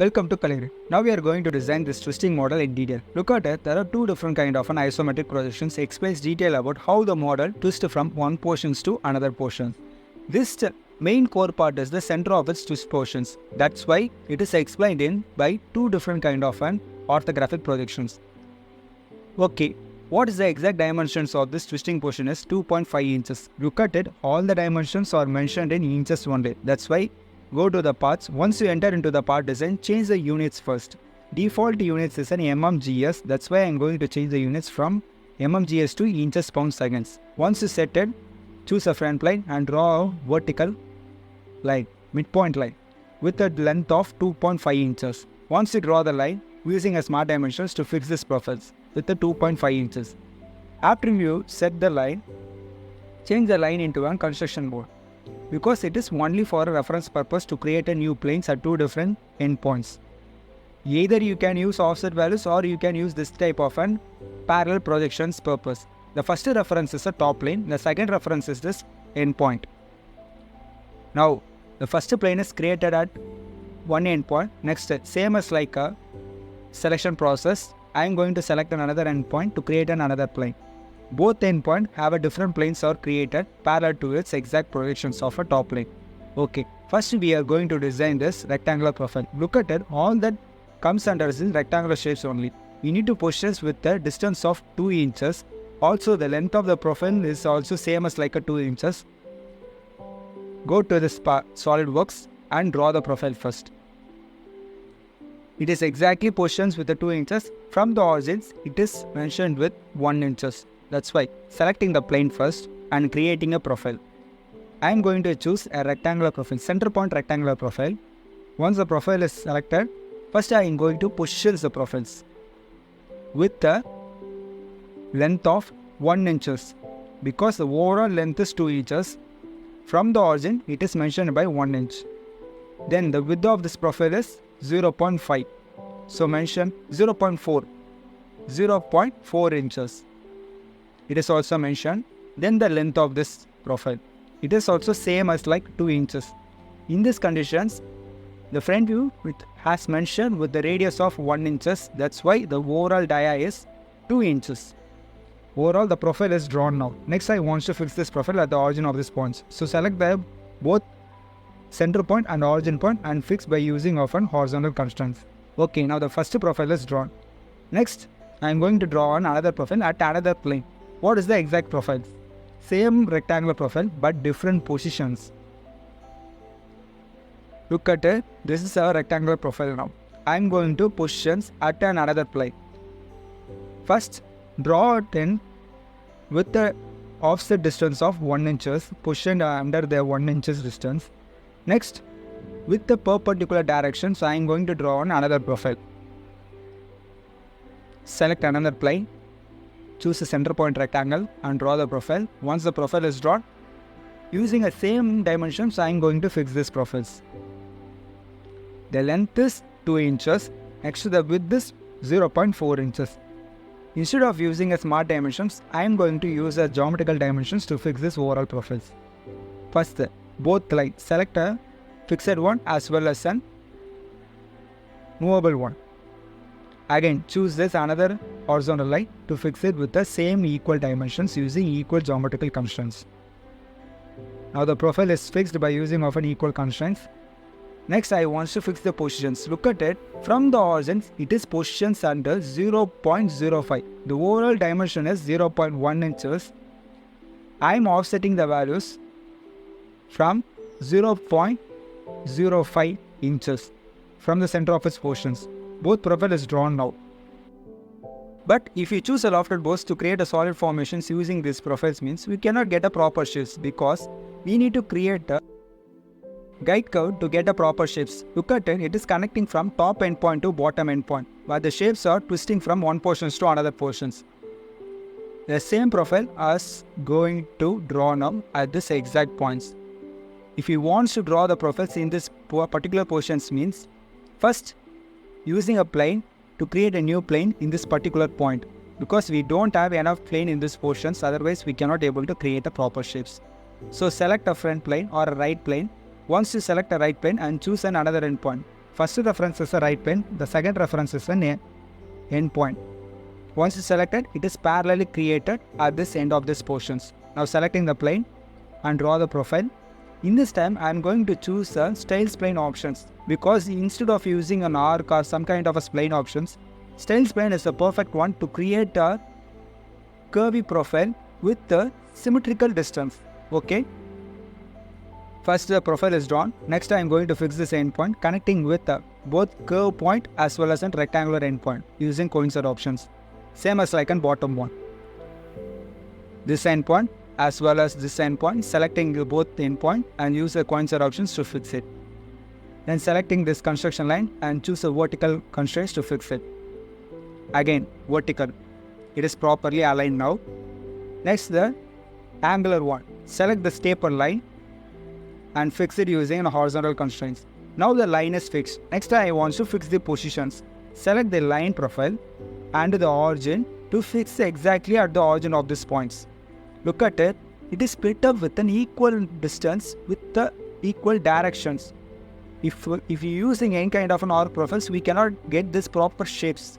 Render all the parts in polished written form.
Welcome to Kaliru. Now we are going to design this twisting model in detail. Look at it, there are two different kind of an isometric projections. Explains detail about how the model twists from one portions to another portion. This main core part is the center of its twist portions. That's why it is explained in by two different kind of an orthographic projections. Okay, what is the exact dimensions of this twisting portion is 2.5 inches. Look at it, all the dimensions are mentioned in inches only. That's why go to the parts. Once you enter into the part design, change the units first. Default units is an mmgs. That's why I'm going to change the units from mmgs to inches pound seconds. Once you set it, choose a front line and draw a vertical line, midpoint line, with a length of 2.5 inches. Once you draw the line, using a smart dimensions to fix this profiles with the 2.5 inches. After you set the line, change the line into a construction board, because it is only for a reference purpose to create a new planes at two different endpoints. Either you can use offset values or you can use this type of an parallel projections purpose. The first reference is a top plane, the second reference is this endpoint. Now, the first plane is created at one endpoint. Next, same as like a selection process, I am going to select another endpoint to create another plane. Both endpoints have a different planes are created parallel to its exact projections of a top plane. Okay, first we are going to design this rectangular profile. Look at it, all that comes under is rectangular shapes only. We need to push this with a distance of 2 inches. Also the length of the profile is also same as like a 2 inches. Go to this Solidworks and draw the profile first. It is exactly positions with the 2 inches. From the origins, it is mentioned with 1 inches. That's why selecting the plane first and creating a profile. I am going to choose a rectangular profile, center point rectangular profile. Once the profile is selected, first I am going to position the profiles with the length of 1 inches. Because the overall length is 2 inches, from the origin it is mentioned by 1 inch. Then the width of this profile is 0.5. So mention 0.4 inches. It is also mentioned. Then the length of this profile, it is also same as like 2 inches. In these conditions, the front view has mentioned with the radius of 1 inches. That's why the overall dia is 2 inches. Overall the profile is drawn now. Next I want to fix this profile at the origin of this points. So select the both center point and origin point and fix by using of an horizontal constraints. Okay, now the first profile is drawn. Next I am going to draw another profile at another plane. What is the exact profile? Same rectangular profile but different positions. Look at it. This is our rectangular profile now. I am going to positions at another plane. First, draw it in with the offset distance of 1 inches, positioned under the 1 inches distance. Next, with the perpendicular direction, so I am going to draw another profile. Select another plane. Choose a center point rectangle and draw the profile. Once the profile is drawn, using the same dimensions, I am going to fix these profiles. The length is 2 inches. Next to the width is 0.4 inches. Instead of using a smart dimensions, I am going to use a geometrical dimensions to fix this overall profiles. First, both lines. Select a fixed one as well as an movable one. Again, choose this another horizontal line to fix it with the same equal dimensions using equal geometrical constraints. Now the profile is fixed by using of an equal constraints. Next I want to fix the positions. Look at it. From the origins, it is positions under 0.05. The overall dimension is 0.1 inches. I am offsetting the values from 0.05 inches from the center of its portions. Both profile is drawn now. But if you choose a lofted boss to create a solid formations using these profiles means we cannot get a proper shapes, because we need to create a guide curve to get a proper shapes. Look at it, it is connecting from top endpoint to bottom endpoint, but the shapes are twisting from one portions to another portions. The same profile as going to draw now at this exact points. If you want to draw the profiles in this particular portions means, first using a plane to create a new plane in this particular point, because we don't have enough plane in this portions, otherwise we cannot able to create the proper shapes. So select a front plane or a right plane. Once you select a right plane and choose another endpoint, First reference is a right plane, the second reference is an end point. Once it's selected, it is parallelly created at this end of this portions. Now selecting the plane and draw the profile. In this time, I am going to choose a styles plane options because instead of using an arc or some kind of a spline options, styles plane is the perfect one to create a curvy profile with the symmetrical distance. Okay. First the profile is drawn. Next I am going to fix this endpoint connecting with both curve point as well as a rectangular endpoint using coincide options. Same as like on bottom one. This endpoint as well as this endpoint, selecting both endpoint and use the coincide options to fix it. Then selecting this construction line and choose a vertical constraints to fix it. Again vertical. It is properly aligned now. Next the angular one. Select the taper line and fix it using horizontal constraints. Now the line is fixed. Next I want to fix the positions. Select the line profile and the origin to fix exactly at the origin of these points. Look at it. It is split up with an equal distance with the equal directions. If you're using any kind of an arc profiles, we cannot get this proper shapes.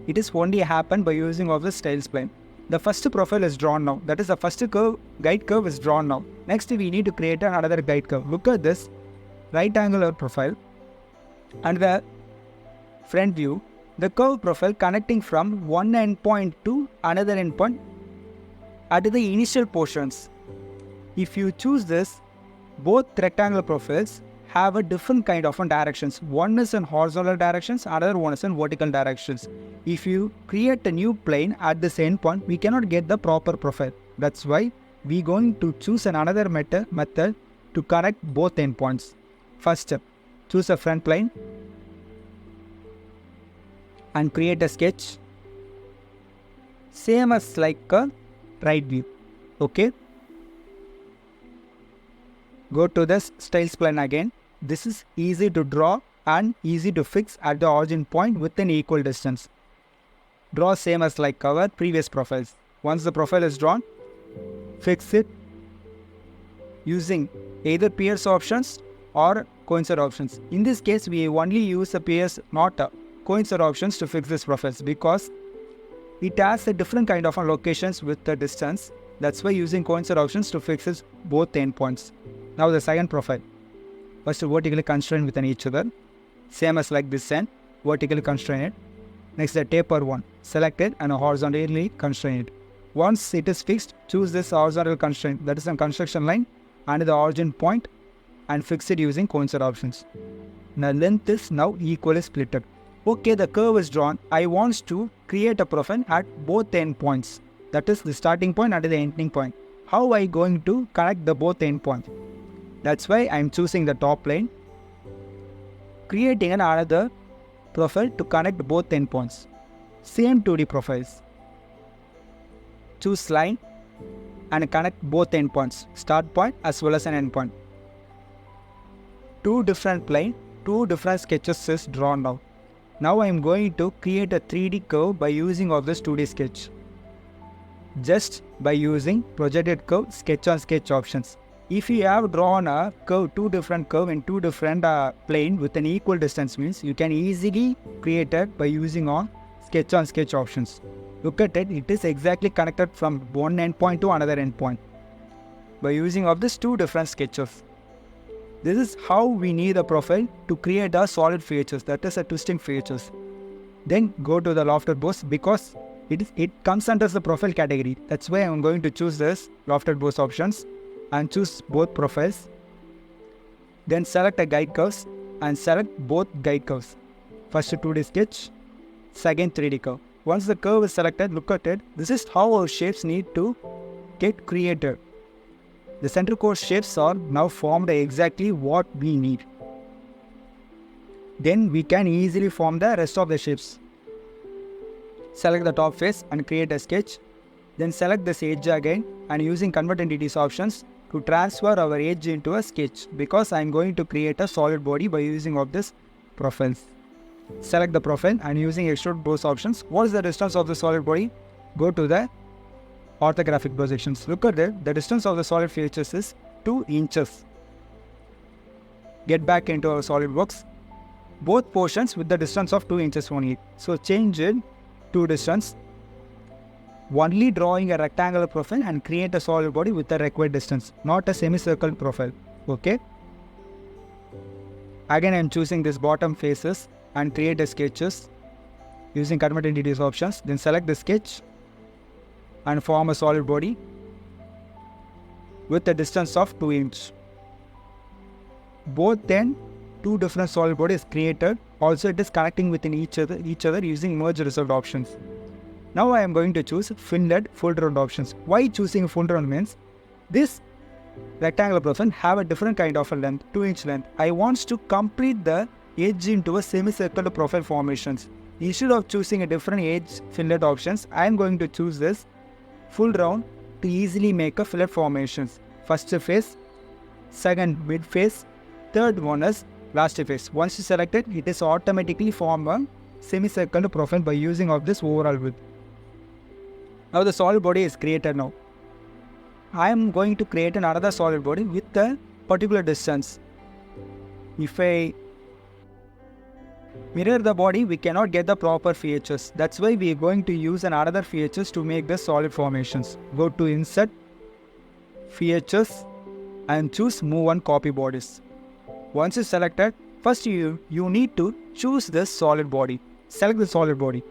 It is only happen by using of the styles plane. The first profile is drawn now. That is the first curve, guide curve is drawn now. Next we need to create another guide curve. Look at this right angular profile and the front view. The curve profile connecting from one endpoint to another endpoint at the initial portions. If you choose this, both rectangular profiles have a different kind of directions. One is in horizontal directions, another one is in vertical directions. If you create a new plane at this endpoint, we cannot get the proper profile. That's why we going to choose another method to connect both endpoints. First step, choose a front plane and create a sketch. Same as like a right view. Okay. Go to this styles plane again. This is easy to draw and easy to fix at the origin point within equal distance. Draw same as like our previous profiles. Once the profile is drawn, fix it using either pierce options or coincide options. In this case, we only use a pierce, not a coincide options to fix this profiles because it has a different kind of locations with the distance. That's why using coincide options to fix both endpoints. Now the second profile. First vertically constrain within each other. Same as like this end, vertically constrain it. Next the taper one. Select it and horizontally constrain it. Once it is fixed, choose this horizontal constraint, that is a construction line and the origin point and fix it using coincide options. Now length is now equally split up. Okay, the curve is drawn. I want to create a profile at both endpoints. That is the starting point and the ending point. How I going to connect the both endpoints? That's why I am choosing the top plane, creating another profile to connect both endpoints. Same 2D profiles. Choose line and connect both endpoints, start point as well as an end point. Two different plane, two different sketches is drawn now. Now I am going to create a 3D curve by using of this 2D sketch. Just by using projected curve, sketch on sketch options. If you have drawn a curve, two different curve in two different plane with an equal distance means you can easily create it by using on sketch options. Look at it, it is exactly connected from one endpoint to another endpoint by using of these two different sketches. This is how we need a profile to create a solid features, that is a twisting features. Then go to the lofted boss because it comes under the profile category. That's why I'm going to choose this lofted boss options and choose both profiles. Then select a guide curves and select both guide curves. First 2D sketch, second 3D curve. Once the curve is selected, look at it. This is how our shapes need to get created. The center core shapes are now formed exactly what we need. Then we can easily form the rest of the shapes. Select the top face and create a sketch. Then select this edge again and using convert entities options to transfer our edge into a sketch because I am going to create a solid body by using of this profiles. Select the profile and using extrude both options. What is the distance of the solid body? Go to the orthographic projections. Look at it. The distance of the solid features is 2 inches. Get back into our Solidworks both portions with the distance of 2 inches only. So change it to distance, only drawing a rectangular profile and create a solid body with the required distance, not a semicircle profile. Okay. Again, I am choosing this bottom faces and create a sketches using convert entities options. Then select the sketch and form a solid body with a distance of 2 inch. Both then two different solid bodies created. Also, it is connecting within each other using merge result options. Now I am going to choose fillet full round options. Why choosing full round means this rectangular profile have a different kind of a length, 2 inch length. I want to complete the edge into a semicircular profile formations. Instead of choosing a different edge fillet options, I am going to choose this full round to easily make a fillet formations. First face, second mid face, third one is last face. Once you select it, it is automatically form a semicircular profile by using of this overall width. Now the solid body is created now. I am going to create another solid body with a particular distance. If I mirror the body, we cannot get the proper features. That's why we are going to use another features to make the solid formations. Go to insert, features and choose move on copy bodies. Once you selected, first you need to choose this solid body. Select the solid body.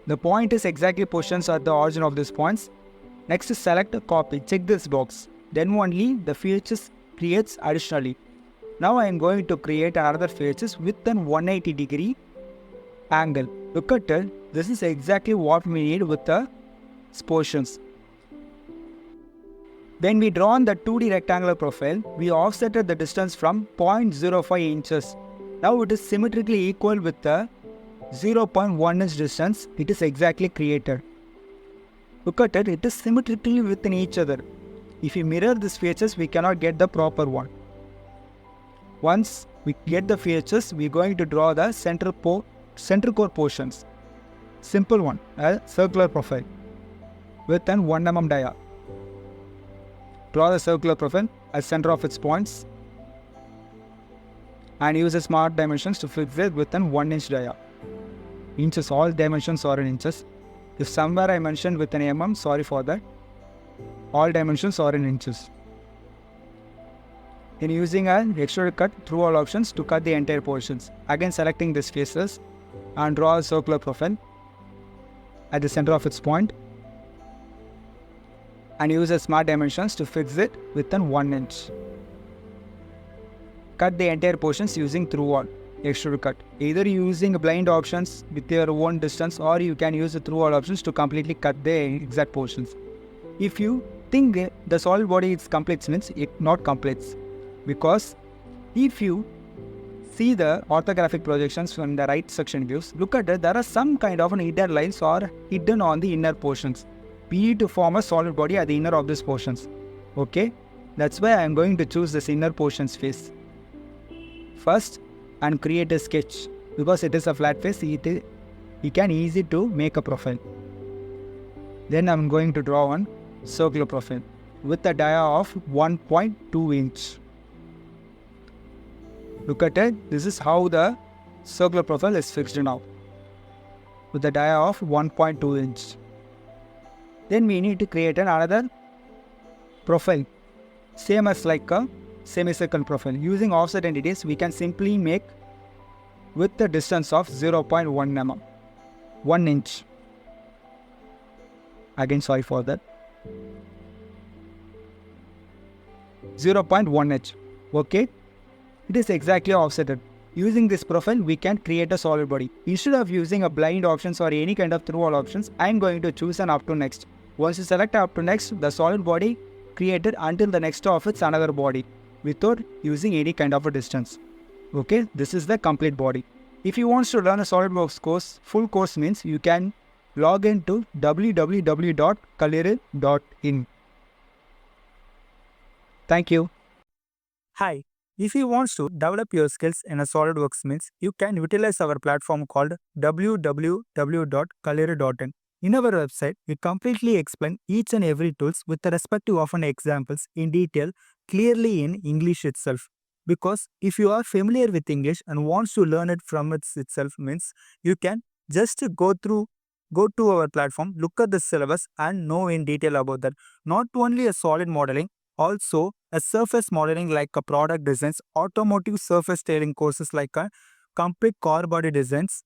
The point is exactly positions at the origin of these points. Next is select a copy. Check this box. Then only the features creates additionally. Now I am going to create another features with an 180-degree angle. Look at it. This is exactly what we need with the portions. When we draw on the 2D rectangular profile, we offsetted the distance from 0.05 inches. Now it is symmetrically equal with the 0.1 inch distance. It is exactly created. Look at it, it is symmetrically within each other. If we mirror these features, we cannot get the proper one. Once we get the features, we are going to draw the center core portions. Simple one, a circular profile with an 1 mm dia. Draw the circular profile at center of its points and use the smart dimensions to fix it with an 1 inch dia. Inches, all dimensions are in inches. If somewhere I mentioned with an mm, sorry for that. All dimensions are in inches. In using an extrude cut through all options to cut the entire portions. Again selecting these faces and draw a circular profile at the center of its point and use the smart dimensions to fix it within 1 inch. Cut the entire portions using through all extrude cut. Either using blind options with your own distance or you can use the through all options to completely cut the exact portions. If you think the solid body is complete means it not completes, because if you see the orthographic projections from the right section views, look at it, there are some kind of hidden lines or hidden on the inner portions. We need to form a solid body at the inner of these portions. Okay, that's why I am going to choose this inner portions face first and create a sketch. Because it is a flat face, you can easy to make a profile. Then I am going to draw one circular profile with a dia of 1.2 inch. Look at it, this is how the circular profile is fixed now with a dia of 1.2 inch. Then we need to create another profile, same as like a semicircle profile. Using offset entities, we can simply make with the distance of 0.1 mm, 1 inch. Again, sorry for that. 0.1 inch. Okay, it is exactly offsetted. Using this profile, we can create a solid body. Instead of using a blind options or any kind of through all options, I am going to choose an up to next. Once you select up to next, the solid body created until the next of its another body without using any kind of a distance. Okay, this is the complete body. If you want to learn a SolidWorks course, full course means you can log into www.kaliru.in. Thank you. Hi, if you want to develop your skills in a SolidWorks means you can utilize our platform called www.kaliru.in. In our website, we completely explain each and every tools with the respective of an examples in detail clearly in English itself. because if you are familiar with English and wants to learn it from itself means you can just go to our platform, look at the syllabus and know in detail about that. Not only a solid modeling, also a surface modeling like a product designs, automotive surface tailoring courses like a complete car body designs,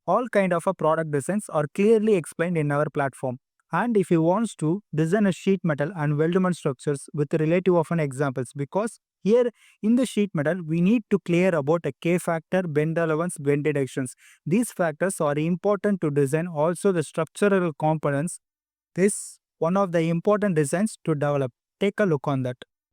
all kind of a product designs are clearly explained in our platform. And if you wants to design a sheet metal and weldment structures with relative of an examples, because here in the sheet metal we need to clear about a K factor, bend allowance, bend deductions. These factors are important to design also the structural components. This one of the important designs to develop. Take a look on that.